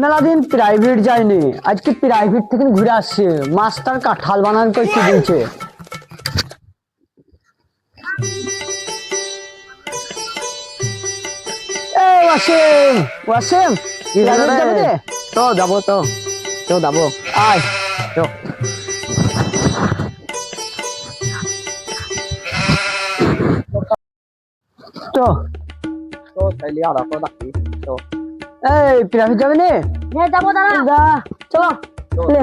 মেলা দিন প্রাইভেট যায়নি, আজকে প্রাইভেট থেকে ঘুরে আসছে। মাস্টার কাঁঠাল বানান করতে দিয়েছে। এই ওয়াসিম, ওয়াসিম, প্রাইভেট যাবে রে? তো যাবো তো তো যাবো আয় তো তো। তো তাইলে আর তো ডাকি তো এই প্রাইভেট যাবে নে? হ্যাঁ যাবো দাঁড়া। যা, চলো। তো লে।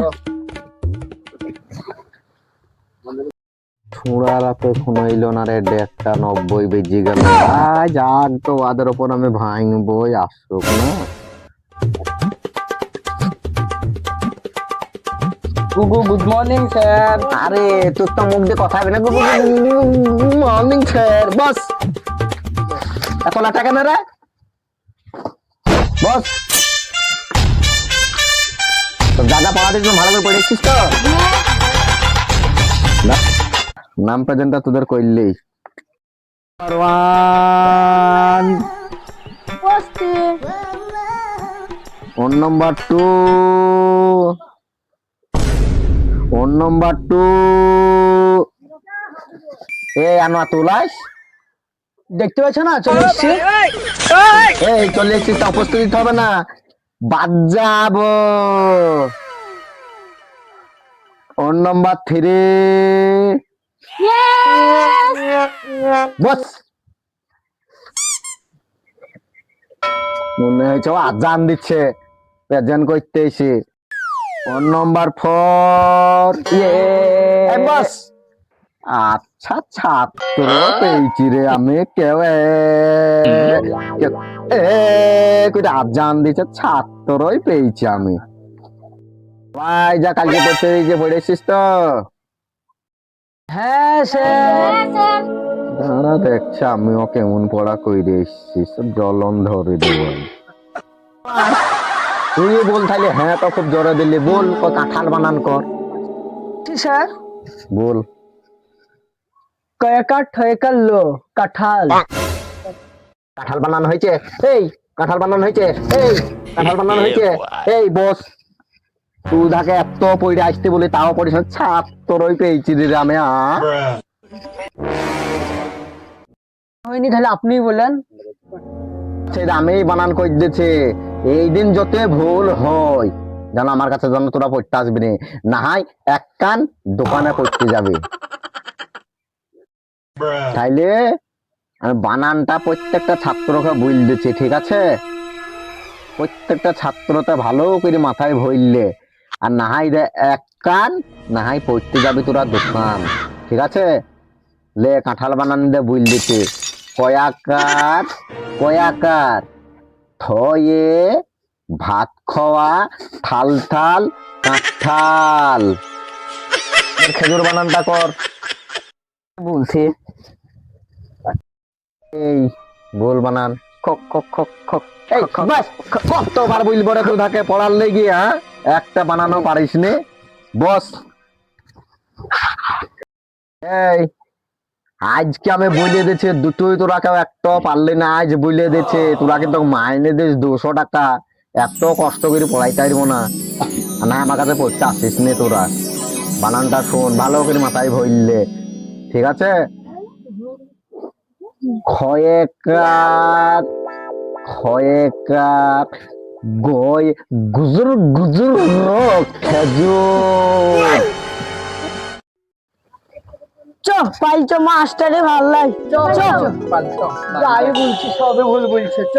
ছোড়া রাতে এখনো এলো না রে, 1:90 বেজে গেল। যাক তো ওদের ওপর আমি ভাঙবই, আসুক না। গুগু গুড মর্নিং স্যার। আরে তোর তো মুখ দিয়ে কথা হবে না। মর্নিং স্যার, বস। এত লাটা কেন রে? বস, তো দাদা পড়াতে জন্য ভালো করে পড়েছিস তো? নাম প্রেজেন্টটা তোদের কইলেই বসতে ওন নাম্বার 2, ওন নাম্বার 2। এই আনোয়া তুলাস, দেখতে পাচ্ছ না, চলে এসছি। এই চলে এসেছিস, তা উপস্থিত দিতে হবে না, বাদ যাবো। ওন নাম্বার 3, বস। মনে হয়েছে ও আজান দিচ্ছে, প্রেজেন্ট করতে এসে। ওন নাম্বার 4, বস। আচ্ছা, ছাত্র পেয়েছি রে আমি। কেউ কইটা আজান দিচ্ছে, ছাত্রই পেয়েছি আমি। ভাই যা কালকে পড়তে যে পড়েছিস তো? হ্যাঁ স্যার। দাঁড়া দেখছি আমিও কেমন পড়া কইরে এসছি, সব জ্বলন ধরে দেব। তুই বল তাহলে। হ্যাঁ তো খুব জোরে দিলি, বল। কাঁঠাল বানান কর, স্যার। বল। কয়েকা ঠয়েকা লো কাঁঠাল। কাঁঠাল বানানো হয়েছে। এই কাঁঠাল বানানো হয়েছে। এই কাঁঠাল বানানো হয়েছে। এই বস, তুই ধাকে এত পড়ে আসতে বলে তাও পড়িস না, ছাত্রই পেয়েছি রে আমি। হয়নি, তাহলে আপনি বলেন। সেটা আমি বানান করে দিয়েছি। এই দিন যত ভুল হয় যেন আমার কাছে যেন তোরা পড়তে আসবি না হয় এক কান দোকানে পড়তে যাবে। তাইলে আমি বানানটা প্রত্যেকটা ছাত্রকে বল দিচ্ছি, ঠিক আছে? প্রত্যেকটা ছাত্রটা ভালো করে মাথায় ভরলে, আর না হয় এক কান না হয় পড়তে যাবি তোরা দোকান, ঠিক আছে? লে কাঁঠাল বানান দে বল দিচ্ছি। কয়াকার, কয়াকার, থয়ে ভাত খাওয়া, থাল থাল কাঁঠাল। খেজুর বানানটা কর বলছি। এই বল বানান। খক খক খক খক। এই বাস, কতবার বলবো রে তোদাকে পড়ার লেগে, হ্যাঁ? একটা বানানো পারিস নে, বস। এই আজকে আমি বলে দিচ্ছি, দুটোই তোরা কেউ একটা পারলি না, আজ বলে দিচ্ছে তোরা কিন্তু মাইনে দিস 200 টাকা। এত কষ্ট করে পড়াইতে পারবো না, না আমার কাছে পড়তে আসিস নে তোরা। বানানটা শোন ভালো করে মাথায় ভরলে, ঠিক আছে? খয়েকার, খয়েকার, গয় গুজুর গুজুর খেজুর। চ পাই চ, মাস্টারে ভাল লাই। চ চ, যাই বলছি সবে ভুল বলছে। চ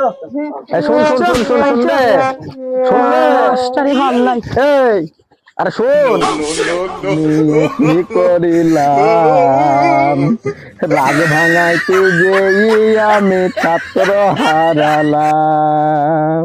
শোন শোন শোন শোন শোন রে, শোন রে, মাস্টারে ভাল লাই। এই আরে শোন, কি করিলাম রাগ ভাঙাইতে যে আমি ছাত্র হারালাম।